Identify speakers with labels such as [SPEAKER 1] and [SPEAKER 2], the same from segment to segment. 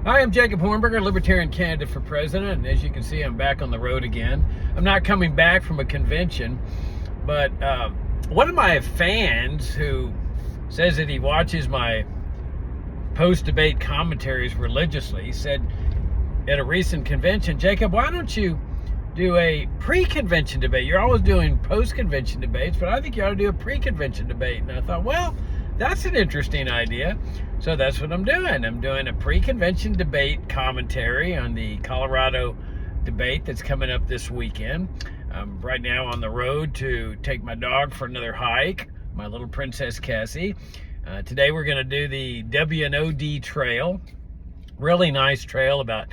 [SPEAKER 1] Hi, I'm Jacob Hornberger, Libertarian candidate for president, and as you can see, I'm back on the road again. I'm not coming back from a convention, but one of my fans who says that he watches my post-debate commentaries religiously said at a recent convention, Jacob, why don't you do a pre-convention debate? You're always doing post-convention debates, but I think you ought to do a pre-convention debate. And I thought, well, that's an interesting idea. So that's what I'm doing. I'm doing a pre-convention debate commentary on the Colorado debate that's coming up this weekend. I'm right now on the road to take my dog for another hike, my little Princess Cassie. Today we're going to do the WNOD trail. Really nice trail, about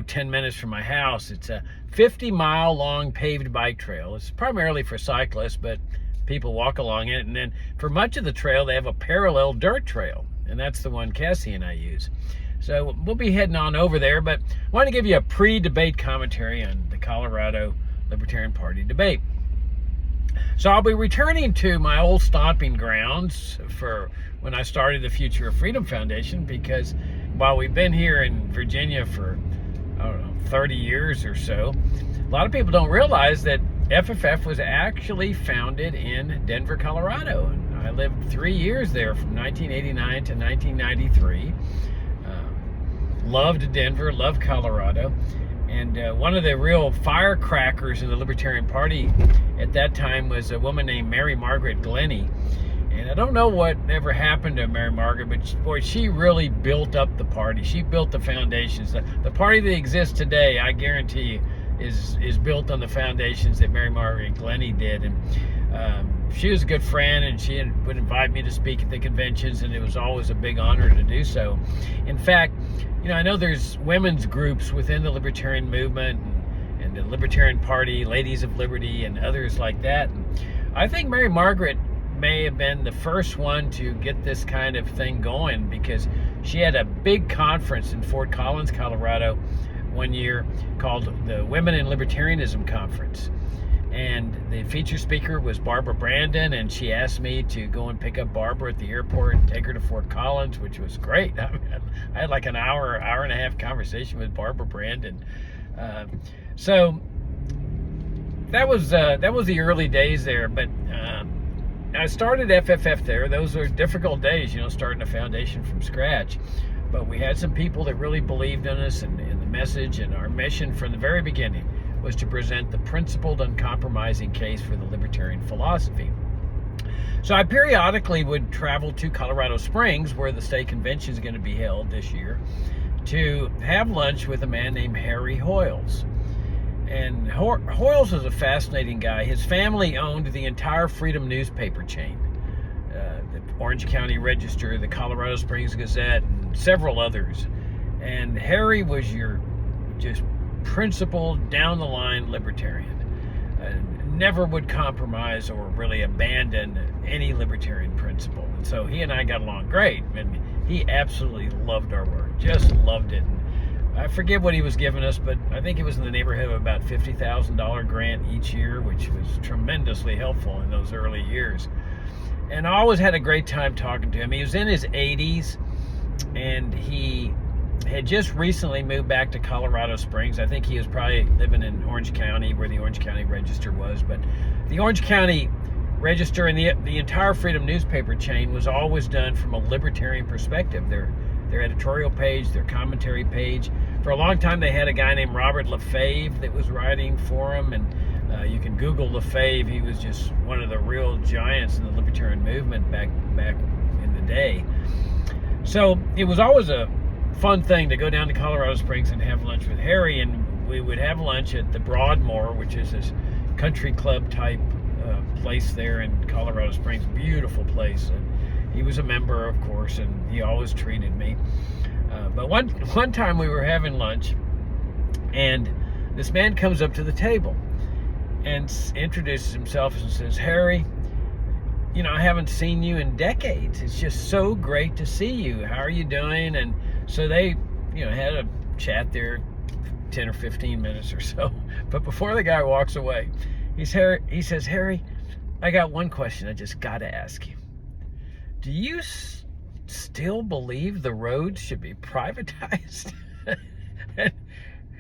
[SPEAKER 1] 10 minutes from my house. It's a 50-mile long paved bike trail. It's primarily for cyclists, but people walk along it. And then for much of the trail, they have a parallel dirt trail, and that's the one Cassie and I use. So we'll be heading on over there, but I want to give you a pre-debate commentary on the Colorado Libertarian Party debate. So I'll be returning to my old stomping grounds for when I started the Future of Freedom Foundation, because while we've been here in Virginia for, 30 years or so, a lot of people don't realize that FFF was actually founded in Denver, Colorado. And I lived 3 years there from 1989 to 1993. Loved Denver, loved Colorado. And one of the real firecrackers in the Libertarian Party at that time was a woman named Mary Margaret Glenny. And I don't know what ever happened to Mary Margaret, but boy, she really built up the party. She built the foundations. The party that exists today, I guarantee you, is built on the foundations that Mary Margaret Glenny did. And she was a good friend, and she would invite me to speak at the conventions, and it was always a big honor to do so. In fact, I know there's women's groups within the Libertarian movement and the Libertarian Party, Ladies of Liberty, and others like that. And I think Mary Margaret may have been the first one to get this kind of thing going, because she had a big conference in Fort Collins, Colorado, one year called the Women in Libertarianism Conference. And the featured speaker was Barbara Brandon, and she asked me to go and pick up Barbara at the airport and take her to Fort Collins, which was great. I had like an hour and a half conversation with Barbara Brandon. So that was the early days there. But I started FFF there. Those are difficult days, starting a foundation from scratch. But we had some people that really believed in us and in the message, and our mission from the very beginning was to present the principled, uncompromising case for the libertarian philosophy. So I periodically would travel to Colorado Springs, where the state convention is going to be held this year, to have lunch with a man named Harry Hoyles. And Hoyles is a fascinating guy. His family owned the entire Freedom newspaper chain, the Orange County Register, the Colorado Springs Gazette, and several others. And Harry was your just principled, down-the-line libertarian. Never would compromise or really abandon any libertarian principle. And so he and I got along great. And he absolutely loved our work, just loved it. I forget what he was giving us, but I think it was in the neighborhood of about $50,000 grant each year, which was tremendously helpful in those early years. And I always had a great time talking to him. He was in his 80s, and he had just recently moved back to Colorado Springs. I think he was probably living in Orange County, where the Orange County Register was. But the Orange County Register and the entire Freedom newspaper chain was always done from a libertarian perspective. Their editorial page, their commentary page. For a long time, they had a guy named Robert Lefebvre that was writing for them, and you can Google Lefebvre. He was just one of the real giants in the libertarian movement back in the day. So it was always a fun thing to go down to Colorado Springs and have lunch with Harry, and we would have lunch at the Broadmoor, which is this country club type place there in Colorado Springs. Beautiful place. And he was a member, of course, and he always treated me. But one time we were having lunch, and this man comes up to the table and introduces himself and says, Harry, I haven't seen you in decades. It's just so great to see you. How are you doing? And so they, had a chat there 10 or 15 minutes or so. But before the guy walks away, he says, Harry, I got one question I just got to ask you. Do you still believe the roads should be privatized? And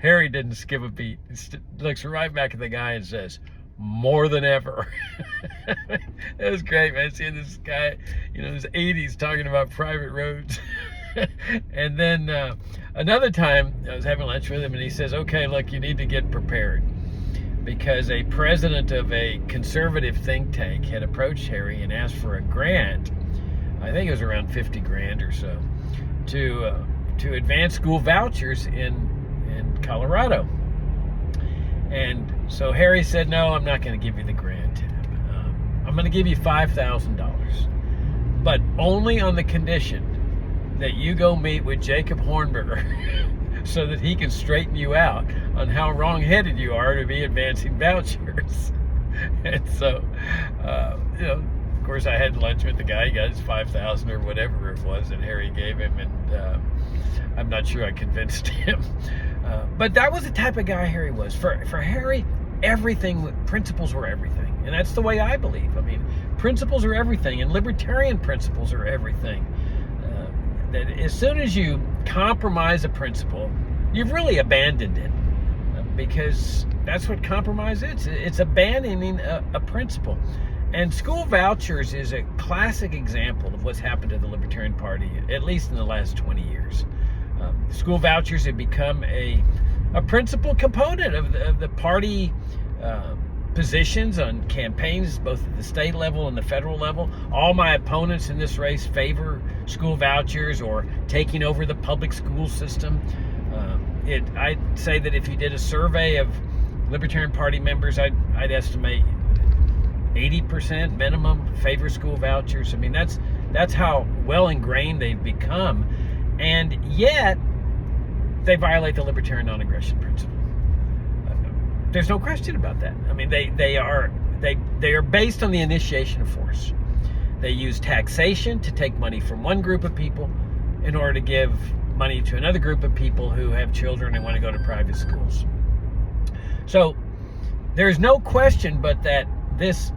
[SPEAKER 1] Harry didn't skip a beat. He looks right back at the guy and says, more than ever. It was great, man, seeing this guy, in his 80s talking about private roads. And then another time I was having lunch with him, and he says, okay, look, you need to get prepared, because a president of a conservative think tank had approached Harry and asked for a grant. I think it was around 50 grand or so, to advance school vouchers in Colorado. And so Harry said, no, I'm not going to give you the grant. I'm going to give you $5,000, but only on the condition that you go meet with Jacob Hornberger so that he can straighten you out on how wrong-headed you are to be advancing vouchers. And so, of course, I had lunch with the guy. He got his $5,000 or whatever it was that Harry gave him, and I'm not sure I convinced him. But that was the type of guy Harry was. For Harry, principles were everything. And that's the way I believe. I mean, principles are everything, and libertarian principles are everything. That as soon as you compromise a principle, you've really abandoned it. Because that's what compromise is. It's abandoning a principle. And school vouchers is a classic example of what's happened to the Libertarian Party, at least in the last 20 years. School vouchers have become a principal component of the party positions on campaigns, both at the state level and the federal level. All my opponents in this race favor school vouchers or taking over the public school system. I'd say that if you did a survey of Libertarian Party members, I'd estimate 80% minimum favor school vouchers. I mean, that's how well ingrained they've become, and yet they violate the libertarian non-aggression principle. There's no question about that. I mean, they are based on the initiation of force. They use taxation to take money from one group of people in order to give money to another group of people who have children and want to go to private schools. So there's no question but that this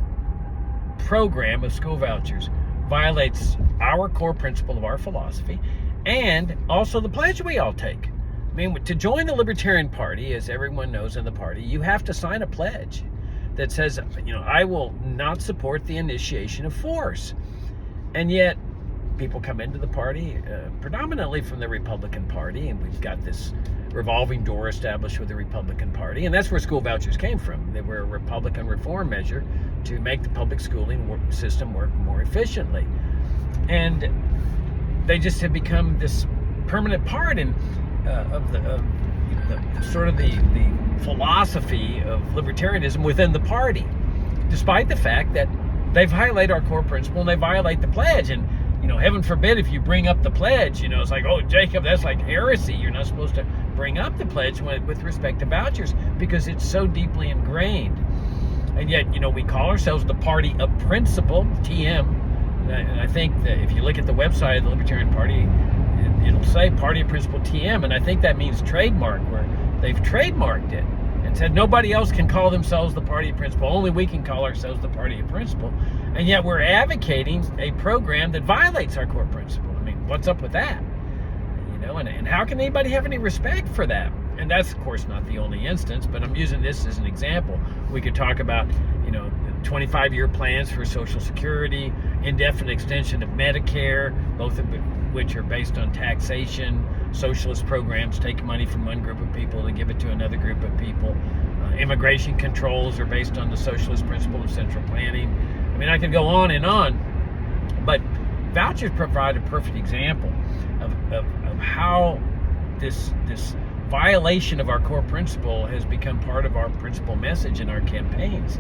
[SPEAKER 1] program of school vouchers violates our core principle of our philosophy, and also the pledge we all take. I mean, to join the Libertarian Party, as everyone knows in the party, you have to sign a pledge that says, I will not support the initiation of force. And yet, people come into the party predominantly from the Republican Party, and we've got this revolving door established with the Republican Party, and that's where school vouchers came from. They were a Republican reform measure to make the public schooling system work more efficiently. And they just have become this permanent part of the philosophy of libertarianism within the party, despite the fact that they violate our core principle and they violate the pledge. And heaven forbid if you bring up the pledge, it's like, oh, Jacob, that's like heresy. You're not supposed to bring up the pledge with respect to vouchers because it's so deeply ingrained. And yet, we call ourselves the party of principle, TM. And I think that if you look at the website of the Libertarian Party, it'll say Party of Principle TM, and I think that means trademark, where they've trademarked it and said nobody else can call themselves the Party of Principle, only we can call ourselves the Party of Principle, and yet we're advocating a program that violates our core principle. I mean, what's up with that? And how can anybody have any respect for that? And that's, of course, not the only instance, but I'm using this as an example. We could talk about, 25-year plans for Social Security, indefinite extension of Medicare, both of which are based on taxation, socialist programs take money from one group of people to give it to another group of people. Immigration controls are based on the socialist principle of central planning. I mean, I could go on and on, but vouchers provide a perfect example of how this violation of our core principle has become part of our principal message in our campaigns.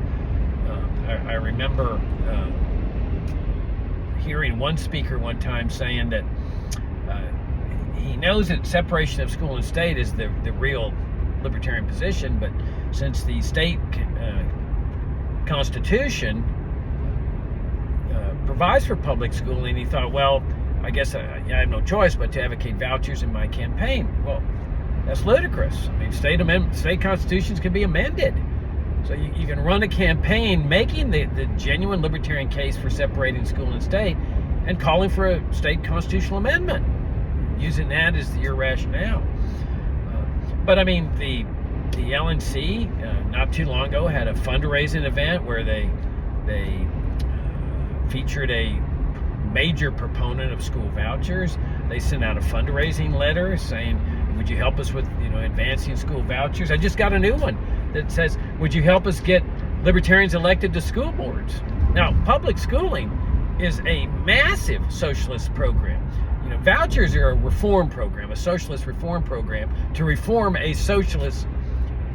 [SPEAKER 1] I remember hearing one speaker one time saying that he knows that separation of school and state is the real libertarian position, but since the state constitution provides for public schooling, he thought, well, I guess I have no choice but to advocate vouchers in my campaign. Well, that's ludicrous. I mean, state constitutions can be amended. So you can run a campaign making the genuine libertarian case for separating school and state, and calling for a state constitutional amendment, using that as your rationale. But I mean, the LNC not too long ago had a fundraising event where they featured a major proponent of school vouchers. They sent out a fundraising letter saying, would you help us with advancing school vouchers? I just got a new one that says, would you help us get libertarians elected to school boards? Now, public schooling is a massive socialist program. Vouchers are a reform program, a socialist reform program to reform a socialist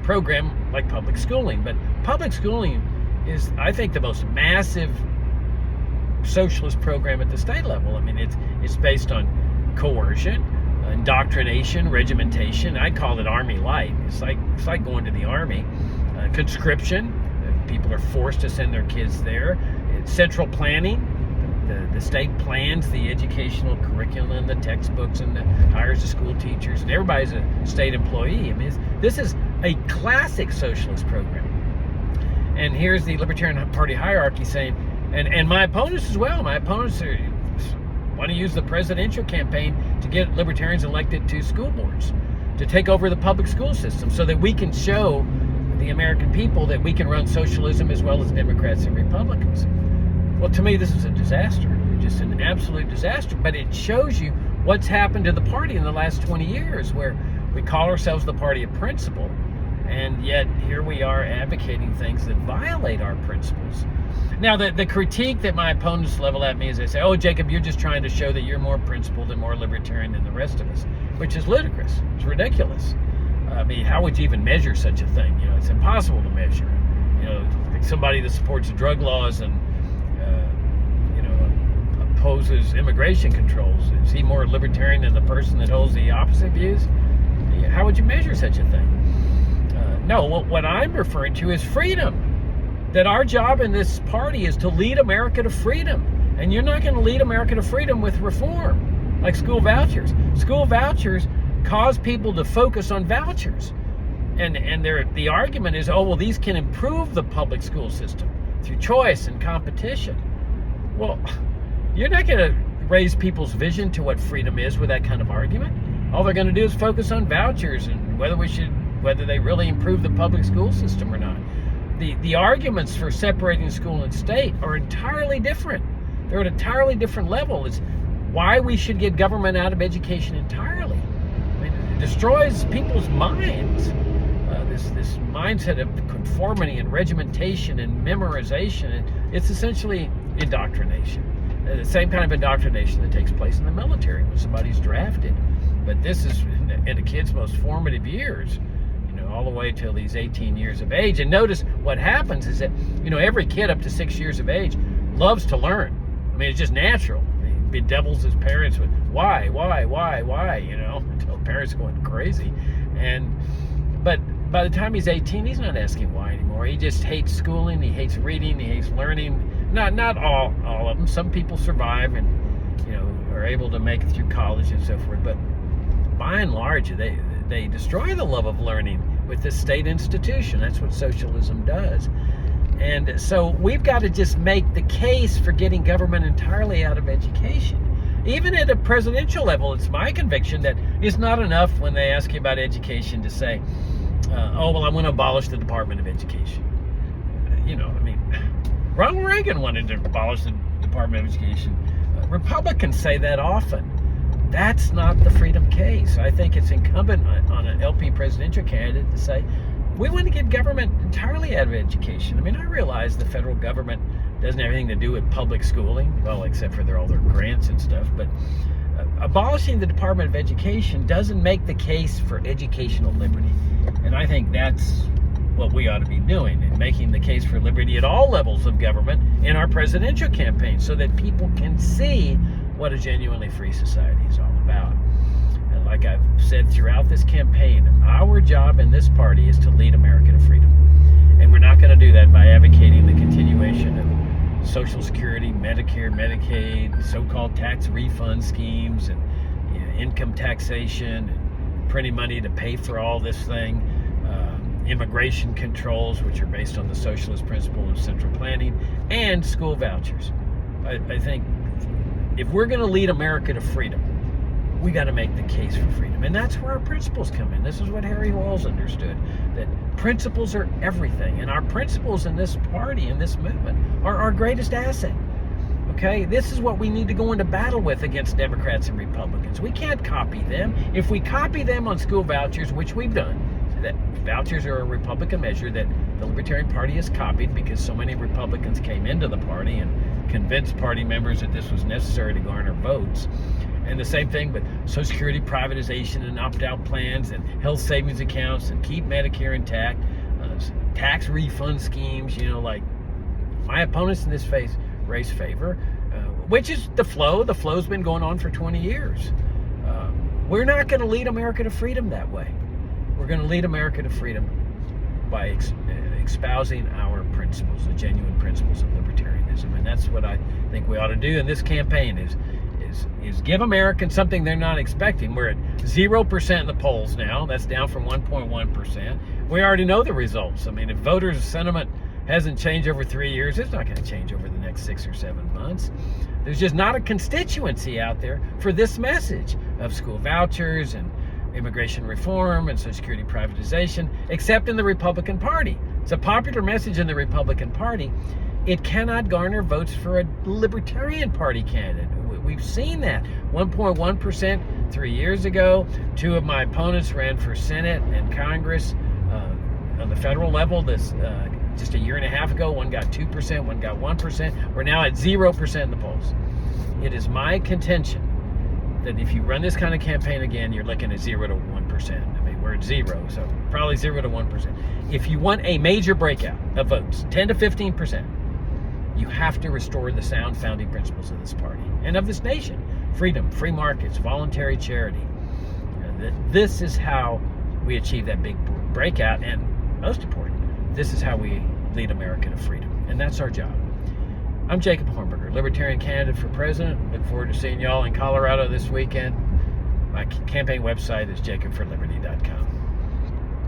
[SPEAKER 1] program like public schooling. But public schooling is, I think, the most massive socialist program at the state level. I mean, it's based on coercion, indoctrination, regimentation. I call it Army Light. It's like going to the Army. Conscription. People are forced to send their kids there. It's central planning. The state plans the educational curriculum, the textbooks, and hires the school teachers, and everybody's a state employee. I mean, this is a classic socialist program. And here's the Libertarian Party hierarchy saying, and my opponents as well. My opponents want to use the presidential campaign to get libertarians elected to school boards, to take over the public school system, so that we can show the American people that we can run socialism as well as Democrats and Republicans. Well, to me, this is a disaster. Just an absolute disaster. But it shows you what's happened to the party in the last 20 years, where we call ourselves the party of principle, and yet here we are advocating things that violate our principles. Now, the critique that my opponents level at me is they say, oh, Jacob, you're just trying to show that you're more principled and more libertarian than the rest of us, which is ludicrous. It's ridiculous. I mean, how would you even measure such a thing? It's impossible to measure. Somebody that supports drug laws and opposes immigration controls, is he more libertarian than the person that holds the opposite views? How would you measure such a thing? No, what I'm referring to is freedom. That our job in this party is to lead America to freedom. And you're not going to lead America to freedom with reform, like school vouchers. School vouchers cause people to focus on vouchers. And the argument is, oh, well, these can improve the public school system through choice and competition. Well, you're not going to raise people's vision to what freedom is with that kind of argument. All they're going to do is focus on vouchers and whether they really improve the public school system or not. The arguments for separating school and state are entirely different. They're at an entirely different level. It's why we should get government out of education entirely. I mean, it destroys people's minds. This mindset of conformity and regimentation and memorization. It's essentially indoctrination. The same kind of indoctrination that takes place in the military when somebody's drafted. But this is in a kid's most formative years, all the way till he's 18 years of age. And notice what happens is that, every kid up to 6 years of age loves to learn. I mean, it's just natural. He bedevils his parents with why, until parents are going crazy. But by the time he's 18, he's not asking why anymore. He just hates schooling, he hates reading, he hates learning. Not all of them. Some people survive and are able to make it through college and so forth. But by and large, they destroy the love of learning with this state institution. That's what socialism does. And so we've got to just make the case for getting government entirely out of education. Even at a presidential level, it's my conviction that it's not enough when they ask you about education to say, oh, well, I'm going to abolish the Department of Education. Ronald Reagan wanted to abolish the Department of Education. Republicans say that often. That's not the freedom case. I think it's incumbent on an LP presidential candidate to say, we want to get government entirely out of education. I mean, I realize the federal government doesn't have anything to do with public schooling, well, except for all their grants and stuff, but abolishing the Department of Education doesn't make the case for educational liberty. And I think that's what we ought to be doing, and making the case for liberty at all levels of government in our presidential campaign, so that people can see what a genuinely free society is all about. And like I've said throughout this campaign, our job in this party is to lead America to freedom. And we're not going to do that by advocating the continuation of Social Security, Medicare, Medicaid, so-called tax refund schemes, and income taxation, and printing money to pay for all this thing. Immigration controls, which are based on the socialist principle of central planning, and school vouchers. I think if we're going to lead America to freedom, we got to make the case for freedom. And that's where our principles come in. This is what Harry Walls understood, that principles are everything. And our principles in this party, in this movement, are our greatest asset. Okay, this is what we need to go into battle with against Democrats and Republicans. We can't copy them. If we copy them on school vouchers, which we've done, that vouchers are a Republican measure that the Libertarian Party has copied because so many Republicans came into the party and convinced party members that this was necessary to garner votes. And the same thing with Social Security privatization and opt-out plans and health savings accounts and keep Medicare intact, tax refund schemes, like my opponents in this race favor, which is the flow. The flow's been going on for 20 years. We're not going to lead America to freedom that way. We're going to lead America to freedom by espousing our principles, the genuine principles of libertarianism. And that's what I think we ought to do in this campaign is give Americans something they're not expecting. We're at 0% in the polls now. That's down from 1.1%. We already know the results. I mean, if voters' sentiment hasn't changed over 3 years, it's not going to change over the next 6 or 7 months. There's just not a constituency out there for this message of school vouchers and immigration reform and Social Security privatization, except in the Republican Party. It's a popular message in the Republican Party. It cannot garner votes for a Libertarian Party candidate. We've seen that. 1.1% 3 years ago. 2 of my opponents ran for Senate and Congress on the federal level just a year and a half ago. One got 2%, one got 1%. We're now at 0% in the polls. It is my contention that if you run this kind of campaign again, you're looking at 0 to 1%. I mean, we're at 0, so probably 0 to 1%. If you want a major breakout of votes, 10 to 15%, you have to restore the sound founding principles of this party and of this nation. Freedom, free markets, voluntary charity. This is how we achieve that big breakout, and most important, this is how we lead America to freedom. And that's our job. I'm Jacob Hornberger, Libertarian candidate for president. Look forward to seeing y'all in Colorado this weekend. My campaign website is jacobforliberty.com.